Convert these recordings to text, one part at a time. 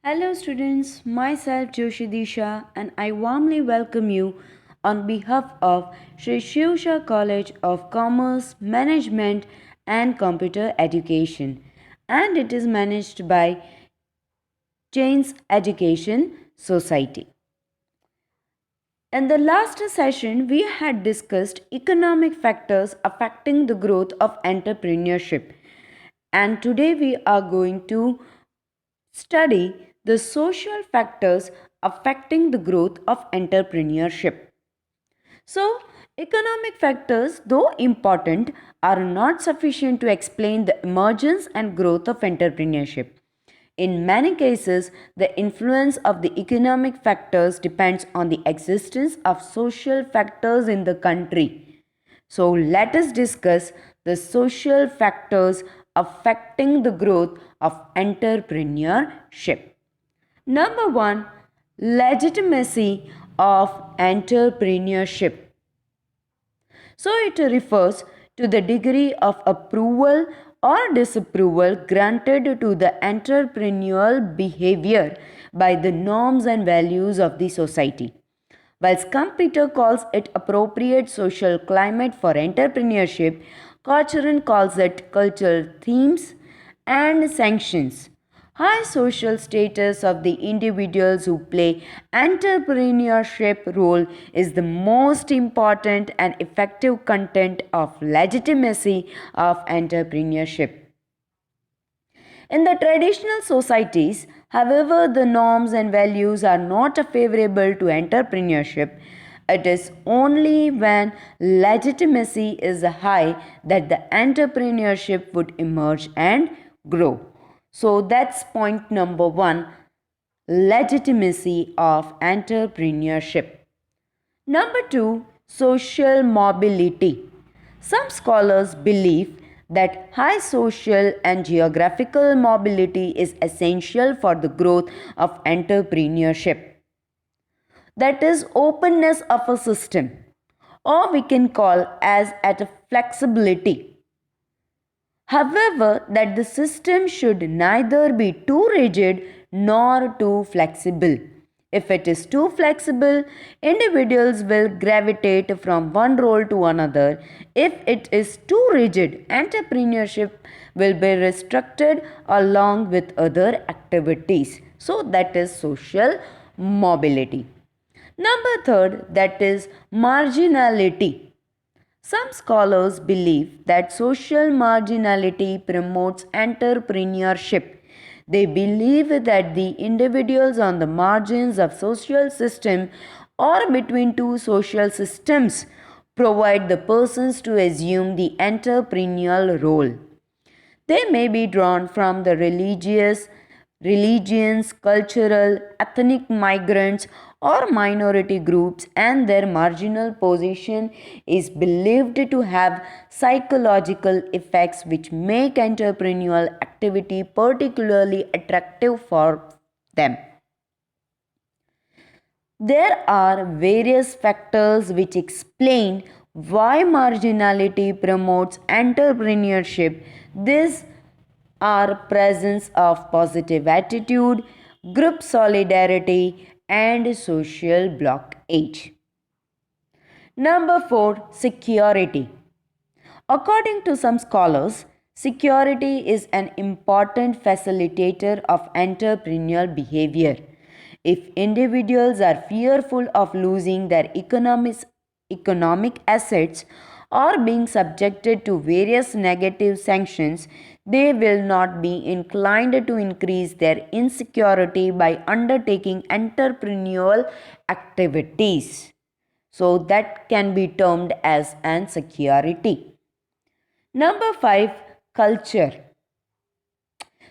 Hello, students. Myself Joshi Disha, and I warmly welcome you on behalf of Sri Shivsha College of Commerce, Management, and Computer Education, and it is managed by Chains Education Society. In the last session, we had discussed economic factors affecting the growth of entrepreneurship, and today we are going to study the social factors affecting the growth of entrepreneurship. So, economic factors, though important, are not sufficient to explain the emergence and growth of entrepreneurship. In many cases, the influence of the economic factors depends on the existence of social factors in the country. So, let us discuss the social factors affecting the growth of entrepreneurship. Number one, legitimacy of entrepreneurship. So it refers to the degree of approval or disapproval granted to the entrepreneurial behavior by the norms and values of the society. Whilst Schumpeter calls it appropriate social climate for entrepreneurship, Cochrane calls it cultural themes and sanctions. High social status of the individuals who play entrepreneurship role is the most important and effective content of legitimacy of entrepreneurship. In the traditional societies, however, the norms and values are not favorable to entrepreneurship. It is only when legitimacy is high that the entrepreneurship would emerge and grow. So that's point number one, legitimacy of entrepreneurship. Number two, social mobility. Some scholars believe that high social and geographical mobility is essential for the growth of entrepreneurship. That is openness of a system, or we can call as at a flexibility. However, that the system should neither be too rigid nor too flexible. If it is too flexible, individuals will gravitate from one role to another. If it is too rigid, entrepreneurship will be restricted along with other activities. So, that is social mobility. Number third, that is marginality. Some scholars believe that social marginality promotes entrepreneurship. They believe that the individuals on the margins of social system or between two social systems provide the persons to assume the entrepreneurial role. They may be drawn from the religions, cultural, ethnic migrants, or minority groups, and their marginal position is believed to have psychological effects which make entrepreneurial activity particularly attractive for them. There are various factors which explain why marginality promotes entrepreneurship. These are presence of positive attitude, group solidarity, and social blockage. Number 4, security. According to some scholars, security is an important facilitator of entrepreneurial behavior. If individuals are fearful of losing their economic assets or being subjected to various negative sanctions, they will not be inclined to increase their insecurity by undertaking entrepreneurial activities. So, that can be termed as an security. Number 5, culture.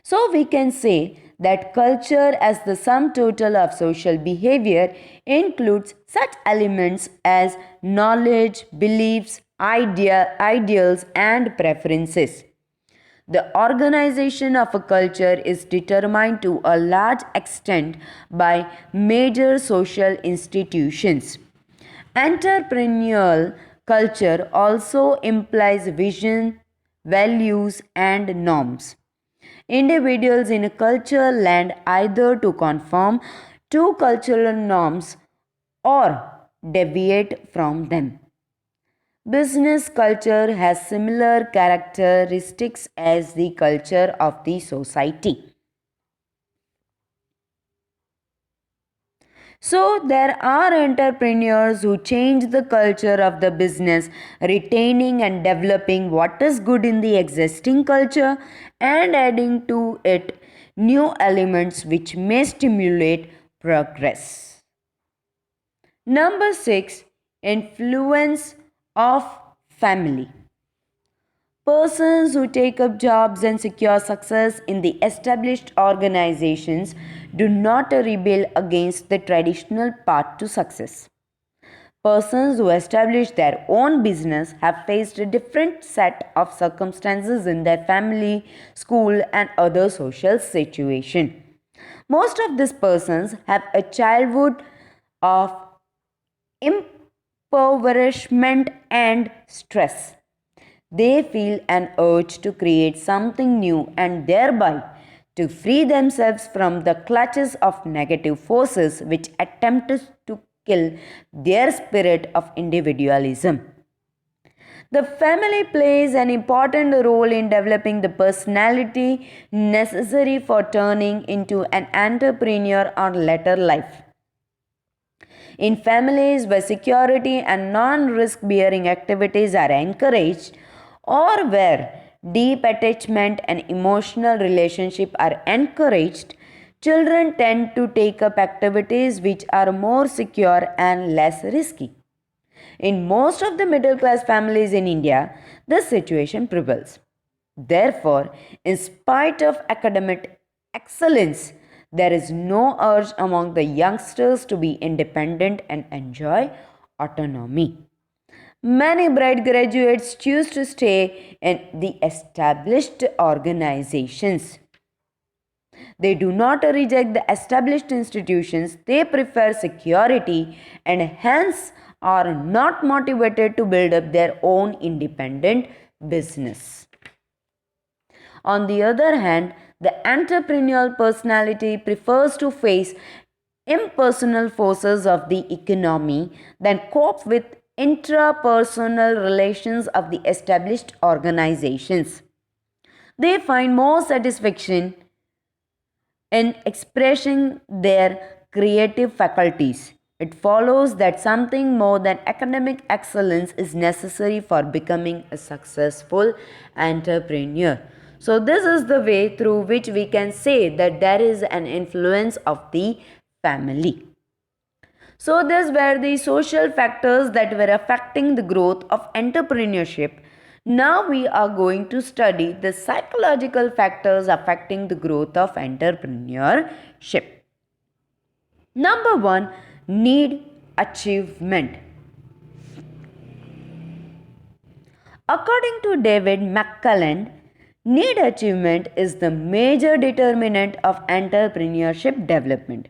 So we can say that culture as the sum total of social behavior includes such elements as knowledge, beliefs, ideals and preferences. The organization of a culture is determined to a large extent by major social institutions. Entrepreneurial culture also implies vision, values, and norms. Individuals in a culture land either to conform to cultural norms or deviate from them. Business culture has similar characteristics as the culture of the society. So, there are entrepreneurs who change the culture of the business, retaining and developing what is good in the existing culture and adding to it new elements which may stimulate progress. Number 6, influence of family. Persons who take up jobs and secure success in the established organizations do not rebel against the traditional path to success. Persons who establish their own business have faced a different set of circumstances in their family, school, and other social situations. Most of these persons have a childhood of impoverishment and stress. They feel an urge to create something new and thereby to free themselves from the clutches of negative forces which attempt to kill their spirit of individualism. The family plays an important role in developing the personality necessary for turning into an entrepreneur or later life. In families where security and non risk bearing activities are encouraged, or where deep attachment and emotional relationship are encouraged, children tend to take up activities which are more secure and less risky. In most of the middle class families in India, this situation prevails. Therefore, in spite of academic excellence, there is no urge among the youngsters to be independent and enjoy autonomy. Many bright graduates choose to stay in the established organizations. They do not reject the established institutions, they prefer security and hence are not motivated to build up their own independent business. On the other hand, the entrepreneurial personality prefers to face impersonal forces of the economy than cope with intrapersonal relations of the established organizations. They find more satisfaction in expressing their creative faculties. It follows that something more than academic excellence is necessary for becoming a successful entrepreneur. So, this is the way through which we can say that there is an influence of the family. So, these were the social factors that were affecting the growth of entrepreneurship. Now, we are going to study the psychological factors affecting the growth of entrepreneurship. Number 1, need achievement. According to David McClelland, need achievement is the major determinant of entrepreneurship development.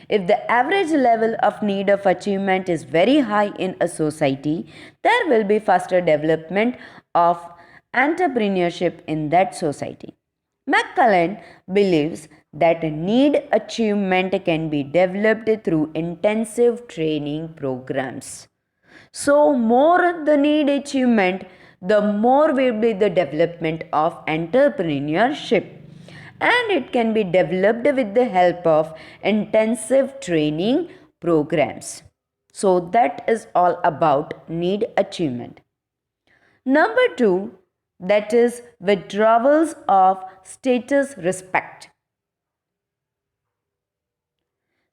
If the average level of need of achievement is very high in a society, there will be faster development of entrepreneurship in that society. McClelland believes that need achievement can be developed through intensive training programs. So, more the need achievement, the more will be the development of entrepreneurship. And it can be developed with the help of intensive training programs. So, that is all about need achievement. Number 2, that is withdrawals of status respect.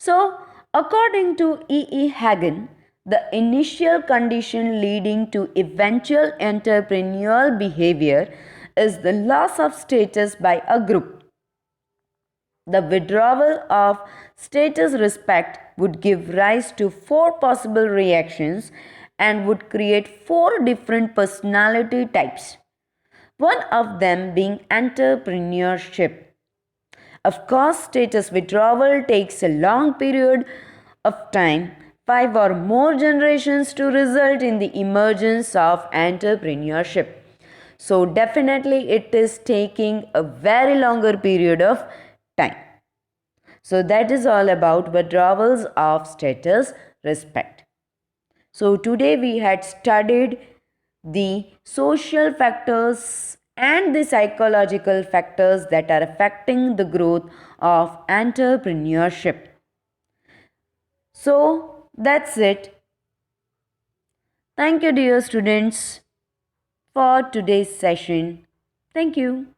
So, according to E. Hagen, the initial condition leading to eventual entrepreneurial behavior is the loss of status by a group. The withdrawal of status respect would give rise to 4 possible reactions and would create 4 different personality types. One of them being entrepreneurship. Of course, status withdrawal takes a long period of time, 5 or more generations, to result in the emergence of entrepreneurship. So definitely it is taking a very longer period of time. So that is all about withdrawals of status respect. So today we had studied the social factors and the psychological factors that are affecting the growth of entrepreneurship. So that's it. Thank you, dear students, for today's session. Thank you.